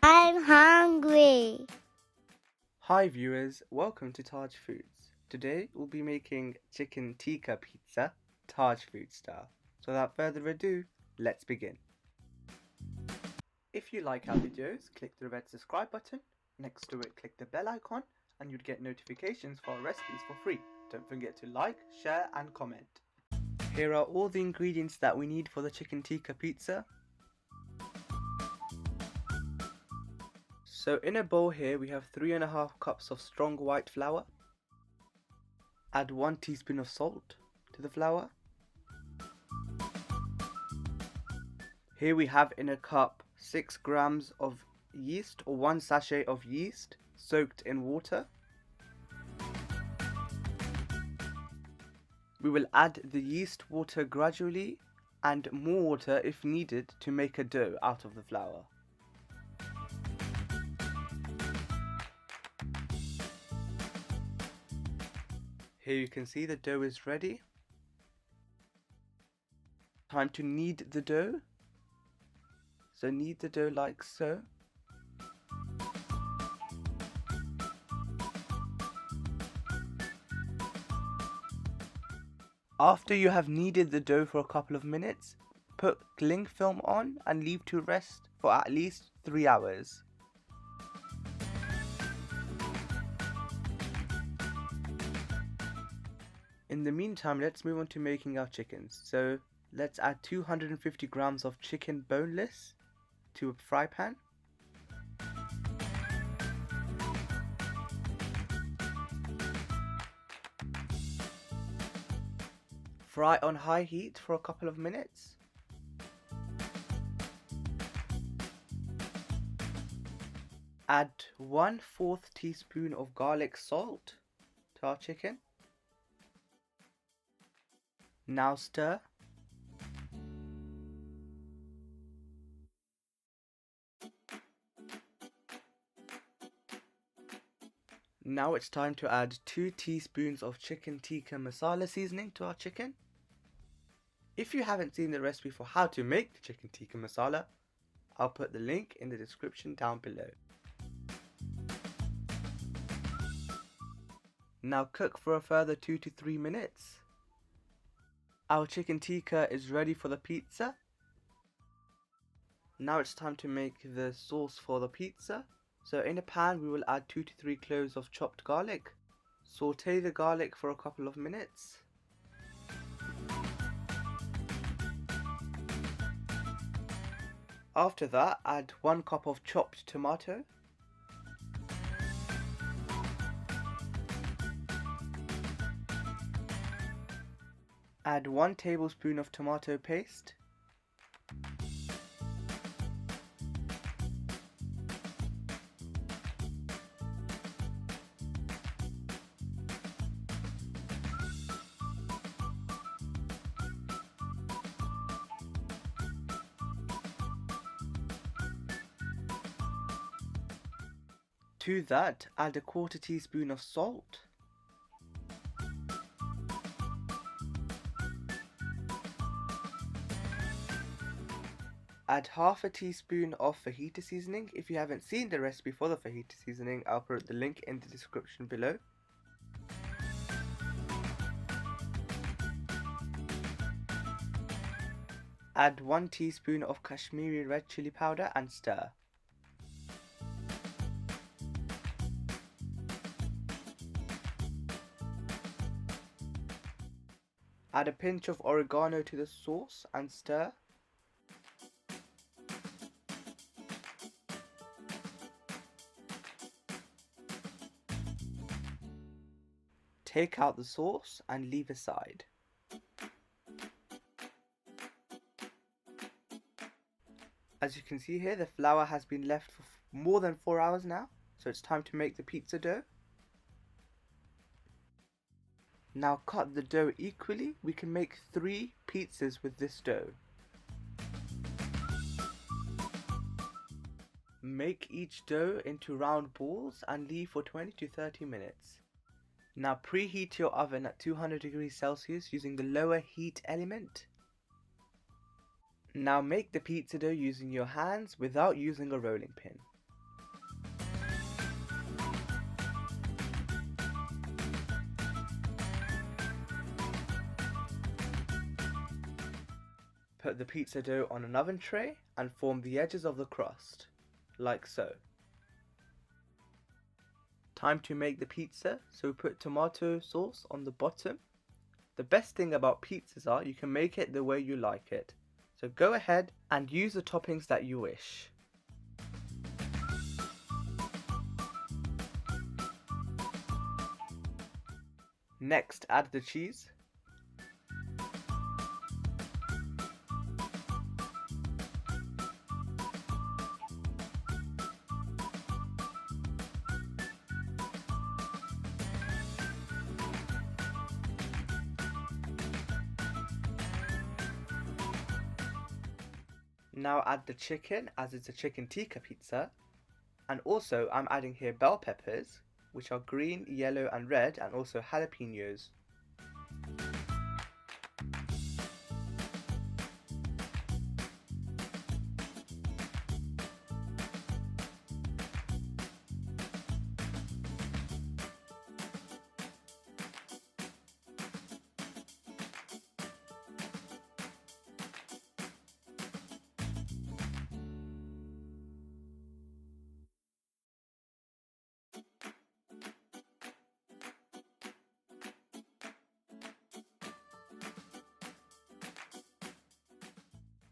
I'm hungry. Hi viewers, welcome to Taj Foods. Today we'll be making chicken tikka pizza, Taj Food style. So without further ado, let's begin. If you like our videos, click the red subscribe button. Next to it, click the bell icon and you'd get notifications for our recipes for free. Don't forget to like, share and comment. Here are all the ingredients that we need for the chicken tikka pizza. So in a bowl here we have 3.5 cups of strong white flour. Add 1 teaspoon of salt to the flour. Here we have in a cup 6 grams of yeast or 1 sachet of yeast soaked in water. We will add the yeast water gradually and more water if needed to make a dough out of the flour. Here you can see the dough is ready. Time to knead the dough. So knead the dough like so. After you have kneaded the dough for a couple of minutes, put cling film on and leave to rest for at least 3 hours. In the meantime, let's move on to making our chickens. So let's add 250 grams of chicken boneless to a fry pan. Fry on high heat for a couple of minutes. Add 1/4 teaspoon of garlic salt to our chicken. Now stir. Now it's time to add 2 teaspoons of chicken tikka masala seasoning to our chicken. If you haven't seen the recipe for how to make the chicken tikka masala, I'll put the link in the description down below. Now cook for a further 2 to 3 minutes. Our chicken tikka is ready for the pizza. Now it's time to make the sauce for the pizza. So in a pan we will add 2 to 3 cloves of chopped garlic. Saute the garlic for a couple of minutes. After that, add 1 cup of chopped tomato. Add 1 tablespoon of tomato paste. To that, add a 1/4 teaspoon of salt. Add 1/2 teaspoon of fajita seasoning. If you haven't seen the recipe for the fajita seasoning, I'll put the link in the description below. Add 1 teaspoon of Kashmiri red chilli powder and stir. Add a pinch of oregano to the sauce and stir. Take out the sauce and leave aside. As you can see here, the flour has been left for more than 4 hours now, so it's time to make the pizza dough. Now cut the dough equally. We can make 3 pizzas with this dough. Make each dough into round balls and leave for 20 to 30 minutes. Now preheat your oven at 200 degrees Celsius using the lower heat element. Now make the pizza dough using your hands without using a rolling pin. Put the pizza dough on an oven tray and form the edges of the crust, like so. Time to make the pizza, so put tomato sauce on the bottom. The best thing about pizzas are you can make it the way you like it. So go ahead and use the toppings that you wish. Next, add the cheese. Now add the chicken, as it's a chicken tikka pizza. And also I'm adding here bell peppers, which are green, yellow and red, and also jalapenos.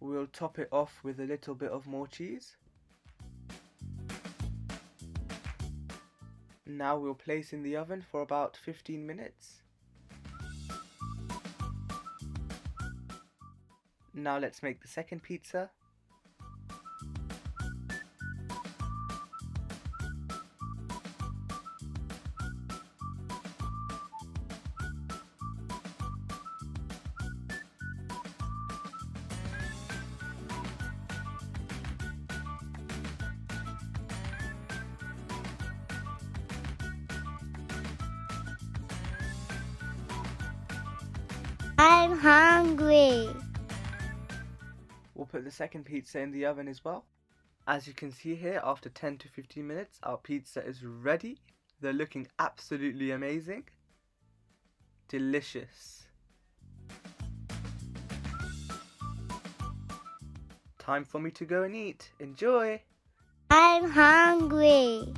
We'll top it off with a little bit of more cheese. Now we'll place in the oven for about 15 minutes. Now let's make the second pizza. I'm hungry. We'll put the second pizza in the oven as well. As you can see here, after 10 to 15 minutes, our pizza is ready. They're looking absolutely amazing. Delicious. Time for me to go and eat. Enjoy! I'm hungry.